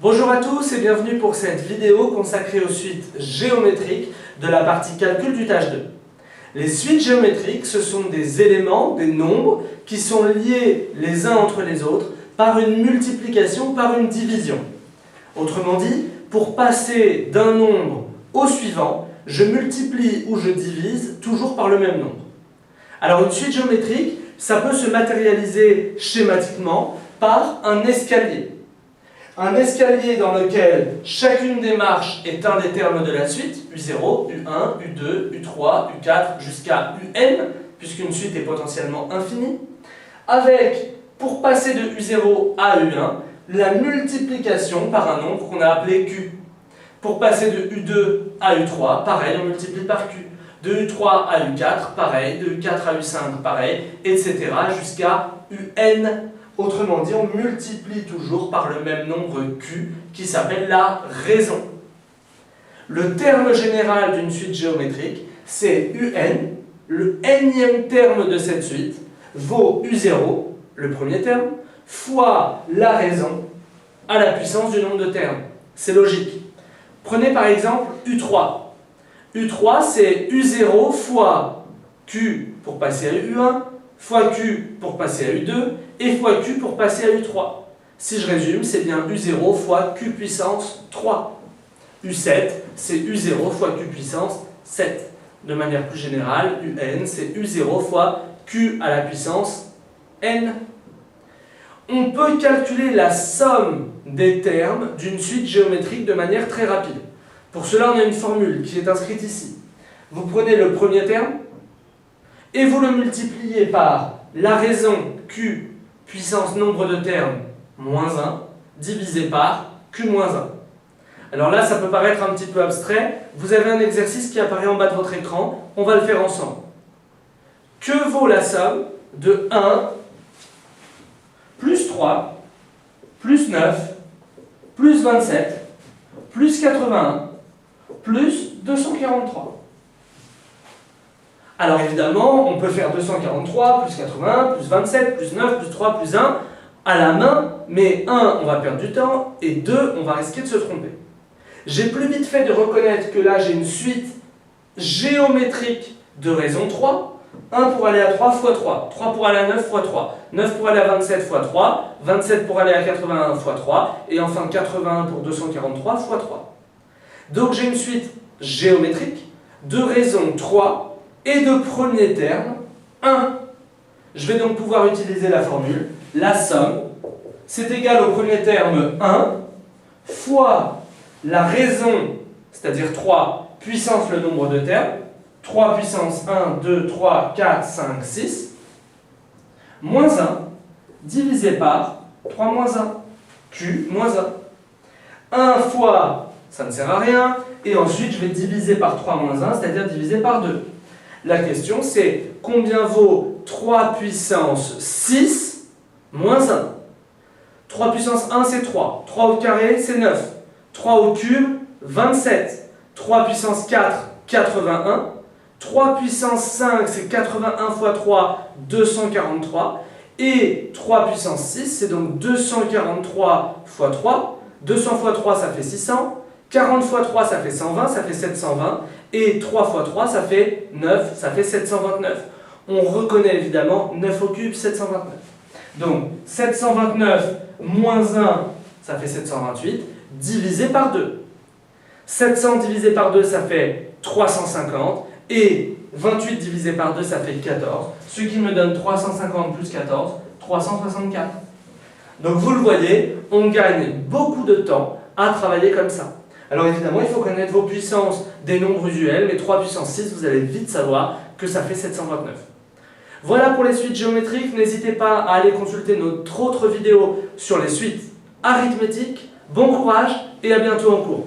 Bonjour à tous et bienvenue pour cette vidéo consacrée aux suites géométriques de la partie calcul du tâche 2. Les suites géométriques, ce sont des éléments, des nombres, qui sont liés les uns entre les autres par une multiplication, par une division. Autrement dit, pour passer d'un nombre au suivant, je multiplie ou je divise toujours par le même nombre. Alors une suite géométrique, ça peut se matérialiser schématiquement par un escalier. Un escalier dans lequel chacune des marches est un des termes de la suite, U0, U1, U2, U3, U4, jusqu'à UN, puisqu'une suite est potentiellement infinie, avec, pour passer de U0 à U1, la multiplication par un nombre qu'on a appelé Q. Pour passer de U2 à U3, pareil, on multiplie par Q. De U3 à U4, pareil, de U4 à U5, pareil, etc. jusqu'à UN. Autrement dit, on multiplie toujours par le même nombre Q qui s'appelle la raison. Le terme général d'une suite géométrique, c'est UN. Le nème terme de cette suite vaut U0, le premier terme, fois la raison à la puissance du nombre de termes. C'est logique. Prenez par exemple U3. U3, c'est U0 fois Q pour passer à U1, fois Q pour passer à U2, et fois Q pour passer à U3. Si je résume, c'est bien U0 fois Q puissance 3. U7, c'est U0 fois Q puissance 7. De manière plus générale, UN, c'est U0 fois Q à la puissance N. On peut calculer la somme des termes d'une suite géométrique de manière très rapide. Pour cela, on a une formule qui est inscrite ici. Vous prenez le premier terme et vous le multipliez par la raison Q puissance nombre de termes moins 1 divisé par Q moins 1. Alors là, ça peut paraître un petit peu abstrait. Vous avez un exercice qui apparaît en bas de votre écran. On va le faire ensemble. Que vaut la somme de 1 plus 3 plus 9 plus 27 plus 81 plus 243? Alors évidemment, on peut faire 243, plus 81, plus 27, plus 9, plus 3, plus 1 à la main, mais 1, on va perdre du temps, et 2, on va risquer de se tromper. J'ai plus vite fait de reconnaître que là, j'ai une suite géométrique de raison 3, 1 pour aller à 3 fois 3, 3 pour aller à 9 fois 3, 9 pour aller à 27 fois 3, 27 pour aller à 81 fois 3, et enfin 81 pour 243 fois 3. Donc j'ai une suite géométrique de raison 3, et de premier terme, 1. Je vais donc pouvoir utiliser la formule, la somme, c'est égal au premier terme 1, fois la raison, c'est-à-dire 3, puissance le nombre de termes, 3 puissance 1, 2, 3, 4, 5, 6, moins 1, divisé par 3 moins 1, Q moins 1. 1 fois, ça ne sert à rien, et ensuite je vais diviser par 3 moins 1, c'est-à-dire diviser par 2. La question c'est combien vaut 3 puissance 6 moins 1? 3 puissance 1 c'est 3, 3 au carré c'est 9, 3 au cube 27, 3 puissance 4 81, 3 puissance 5 c'est 81 fois 3 243, et 3 puissance 6 c'est donc 243 fois 3, 200 fois 3 ça fait 600, 40 fois 3 ça fait 120, ça fait 720, et 3 fois 3 ça fait 9, ça fait 729. On reconnaît évidemment 9 au cube, 729. Donc 729 moins 1, ça fait 728, divisé par 2. 700 divisé par 2, ça fait 350, et 28 divisé par 2, ça fait 14, ce qui me donne 350 plus 14, 364. Donc vous le voyez, on gagne beaucoup de temps à travailler comme ça. Alors évidemment, il faut connaître vos puissances des nombres usuels, mais 3 puissance 6, vous allez vite savoir que ça fait 729. Voilà pour les suites géométriques, n'hésitez pas à aller consulter notre autre vidéo sur les suites arithmétiques. Bon courage et à bientôt en cours.